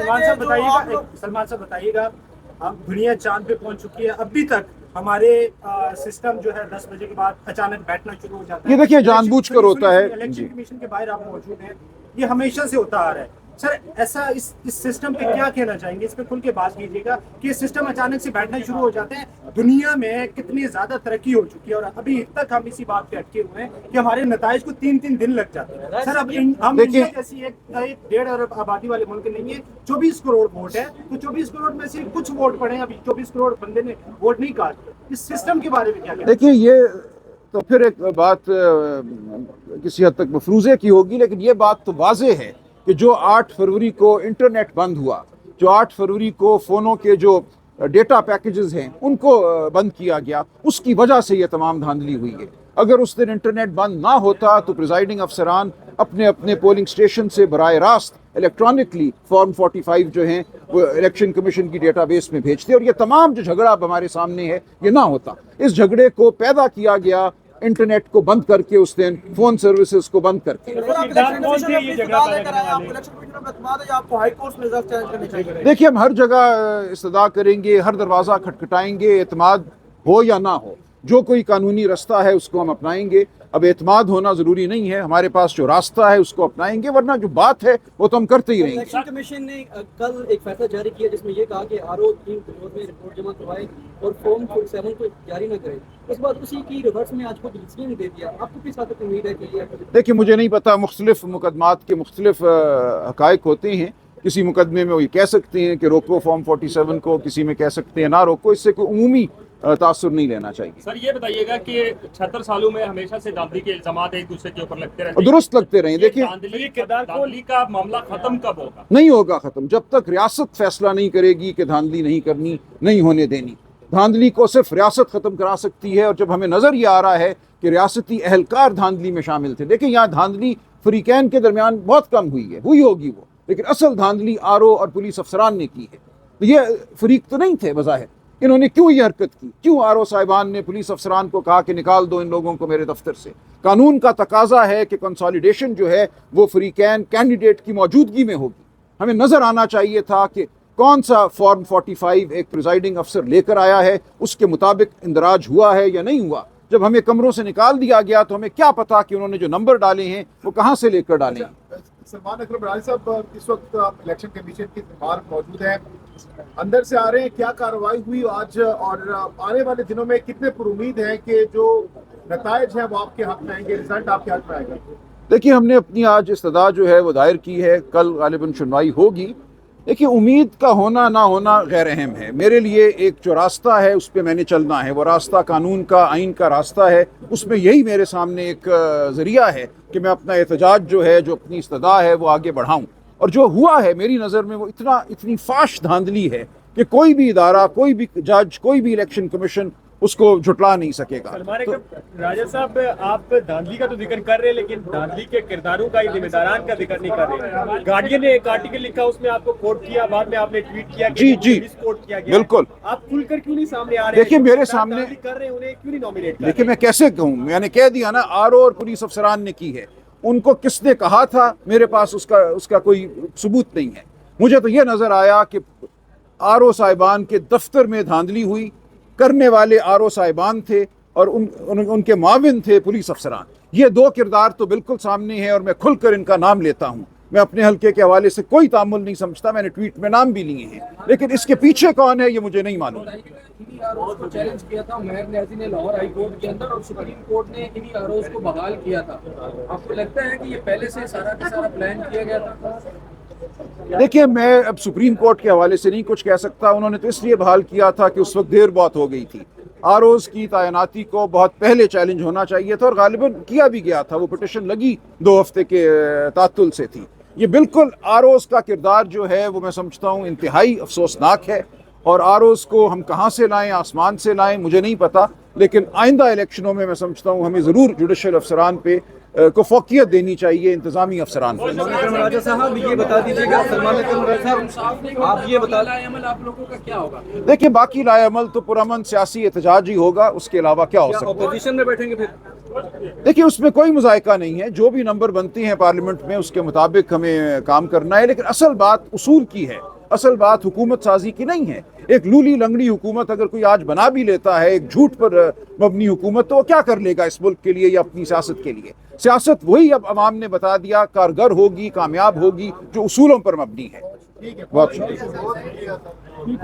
सलमान साहब बताइएगा, अब दुनिया चांद पे पहुंच चुकी है, अभी तक हमारे सिस्टम जो है 10 बजे के बाद अचानक बैठना शुरू हो जाता है। ये देखिए जानबूझकर होता है। इलेक्शन कमीशन के बाहर आप मौजूद हैं, ये हमेशा से होता आ रहा है। सर ऐसा इस सिस्टम पे क्या कहना चाहेंगे, इस पे खुल के बात कीजिएगा कि सिस्टम अचानक से बैठना शुरू हो जाते हैं। दुनिया में कितनी ज्यादा तरक्की हो चुकी है और अभी तक हम इसी बात पे अटके हुए हैं कि हमारे नताइज को 3-3 दिन लग जाते हैं। सर अब हम इंडिया जैसी एक 1.5 अरब आबादी वाले मुल्क नहीं है, 24 करोड़ वोट है, तो 24 करोड़ में से कुछ वोट पड़े, अभी 24 करोड़ बंदे ने वोट नहीं काटे। इस सिस्टम के बारे में क्या कहना? देखिए ये तो फिर एक बात किसी हद तक मफरूज़े की होगी, लेकिन ये बात तो वाज़ेह है कि जो 8 फरवरी को इंटरनेट बंद हुआ, जो 8 फरवरी को फ़ोनों के जो डेटा पैकेजेस हैं उनको बंद किया गया, उसकी वजह से ये तमाम धांधली हुई है। अगर उस दिन इंटरनेट बंद ना होता तो प्रिजाइडिंग अफसरान अपने अपने पोलिंग स्टेशन से बराह रास्त इलेक्ट्रॉनिकली फॉर्म 45 जो हैं वो इलेक्शन कमीशन की डेटाबेस में भेजते, और ये तमाम जो झगड़ा अब हमारे सामने है ये ना होता। इस झगड़े को पैदा किया गया इंटरनेट को बंद करके, उस दिन फोन सर्विसेज को बंद करके। देखिए हम हर जगह इस्तदा करेंगे, हर दरवाज़ा खटखटाएंगे, एतमाद हो या ना हो, जो कोई कानूनी रास्ता है उसको हम अपनाएंगे। अब एतमाद होना ज़रूरी नहीं है, हमारे पास जो रास्ता है उसको अपनाएंगे, वरना जो बात है वो तो हम करते ही रहेंगे। इलेक्शन कमीशन ने कल एक फैसला जारी किया जिसमें ये कहा कि आरओ 3 करोड़ में रिपोर्ट जमा करवाए और फॉर्म 47 को जारी न करे। उस बाद उसी की रिवर्स में आज को डिसीजन दे दिया। आपको किस हद तक उम्मीद है कि ये? देखिए मुझे नहीं पता, मुख्तलिफ मुकदमात के मुख्तलिफ हक़ाइक़ होते हैं। किसी मुकदमे में वो ये कह सकते हैं कि रोको फॉर्म 47 को, किसी में कह सकते हैं ना रोको। इससे कोई उमूमी तासुर नहीं लेना चाहिए। सर ये बताइएगा कि 76 सालों में हमेशा से दांधली के इल्जामात एक दूसरे के ऊपर लगते रहते हैं, दुरुस्त लगते रहे। देखिए दांधली का मामला खत्म कब होगा? नहीं होगा खत्म जब तक रियासत फैसला नहीं करेगी कि धांधली नहीं करनी, नहीं होने देनी। धांधली को सिर्फ रियासत ख़त्म करा सकती है, और जब हमें नज़र ये आ रहा है कि रियासती अहलकार धांधली में शामिल थे। देखिए यहाँ धांधली फरीकैन के दरमियान बहुत कम हुई है, हुई होगी वो, लेकिन असल धांधली आरओ और पुलिस अफसरान ने की है। तो ये फरीक तो नहीं थे बज़ाहिर, इन्होंने क्यों ये हरकत की? क्यों आरओ साहिबान ने पुलिस अफसरान को कहा कि निकाल दो इन लोगों को मेरे दफ्तर से? कानून का तकाजा है कि कंसोलिडेशन जो है वो फरीकैन कैंडिडेट की मौजूदगी में होगी। हमें नज़र आना चाहिए था कि कौन सा फॉर्म 45 एक प्रिजाइडिंग अफसर लेकर आया है, उसके मुताबिक इंदराज हुआ है या नहीं हुआ। जब हमें कमरों से निकाल दिया गया तो हमें क्या पता कि उन्होंने जो नंबर डाले हैं वो कहाँ से लेकर डाले हैं। सलमान अकरम बराड़ी साहब इस वक्त इलेक्शन कमीशन के बाहर मौजूद हैं, अंदर से आ रहे हैं, क्या कार्रवाई हुई आज और आने वाले दिनों में कितने पुरुमीद हैं कि जो नताइज हैं वो आपके हक में आएंगे, रिजल्ट आपके हक में आएगा? देखिए हमने अपनी आज इस्तदा जो है वो दायर की है, कल गालिबन सुनवाई होगी। देखिए उम्मीद का होना ना होना गैर अहम है। मेरे लिए एक जो रास्ता है उस पर मैंने चलना है, वो रास्ता कानून का, आइन का रास्ता है। उसमें यही मेरे सामने एक ज़रिया है कि मैं अपना एहतजाज जो है, जो अपनी इस्तदा है वो आगे बढ़ाऊँ। और जो हुआ है मेरी नज़र में वो इतनी फाश धांधली है कि कोई भी इदारा, कोई भी जज, कोई भी इलेक्शन कमीशन उसको झुटला नहीं सकेगा। राजा साहब आप धांधली का तो जिक्र कर रहे हैं, लेकिन धांधली के किरदारों का, जिम्मेदारान का जिक्र नहीं कर रहे। गार्डियन ने एक आर्टिकल लिखा, उसमें आपको कोट किया, बाद में आपने ट्वीट किया कि जी कोट किया गया। बिल्कुल, आप खुलकर क्यों नहीं सामने आ रहे? देखिए मेरे सामने कर रहे हैं, उन्हें क्यों नहीं नॉमिनेट कर रहे? देखिए मैं कैसे कहूँ, मैंने कह दिया ना, आरओ और पुलिस अफसरान ने की है। उनको किसने कहा था मेरे पास उसका कोई सबूत नहीं है। मुझे तो यह नज़र आया कि आरओ साहिबान के दफ्तर में धांधली हुई, करने वाले आरओ साहिबान थे और उनके माविन थे पुलिस अफसरान। ये दो किरदार तो बिल्कुल सामने हैं और मैं खुलकर इनका नाम लेता हूँ। मैं अपने हल्के के हवाले से कोई तामुल नहीं समझता, मैंने ट्वीट में नाम भी लिए हैं, लेकिन इसके पीछे कौन है ये मुझे नहीं मालूम। चैलेंज किया था मेयर न्याजी ने लाहौर हाई कोर्ट के अंदर, और सुप्रीम कोर्ट ने इन्हीं आरोप को बहाल किया था। आपको लगता है कि ये पहले से सारा का सारा प्लान किया गया था? देखिए मैं अब सुप्रीम कोर्ट के हवाले से नहीं कुछ कह सकता। उन्होंने तो इसलिए बहाल किया था कि उस वक्त देर बहुत हो गई थी। आरओज की तैनाती को बहुत पहले चैलेंज होना चाहिए था और गालिबन किया भी गया था। वो पिटिशन लगी 2 हफ्ते के तातुल से थी। ये बिल्कुल आरओज का किरदार जो है वो मैं समझता हूँ इंतहाई अफसोसनाक है, और आरओज को हम कहाँ से लाएं, आसमान से लाएं, मुझे नहीं पता। लेकिन आइंदा इलेक्शनों में मैं समझता हूँ हमें ज़रूर जुडिशल अफसरान पे को फोकियत देनी चाहिए, इंतजामी अफसरान को। राजा साहब ये बता दीजिएगा, सलमान साहब आप ये बता, लाएअमल आप लोगों का क्या होगा? देखिए बाकी लाएअमल तो पुरअमन सियासी एहतजाज ही होगा, उसके अलावा क्या हो सकता है? अपोजिशन में बैठेंगे फिर? देखिए उसमें कोई मुज़ायका नहीं है, जो भी नंबर बनती हैं पार्लियामेंट में उसके मुताबिक हमें काम करना है। लेकिन असल बात उसूल की है, اصل بات حکومت سازی کی نہیں ہے. ایک لولی لنگڑی حکومت اگر کوئی آج بنا بھی لیتا ہے ایک جھوٹ پر مبنی حکومت, تو وہ کیا کر لے گا اس ملک کے لیے یا اپنی سیاست کے لیے؟ سیاست وہی اب عوام نے بتا دیا کارگر ہوگی, کامیاب ہوگی, جو اصولوں پر مبنی ہے. بہت شکریہ.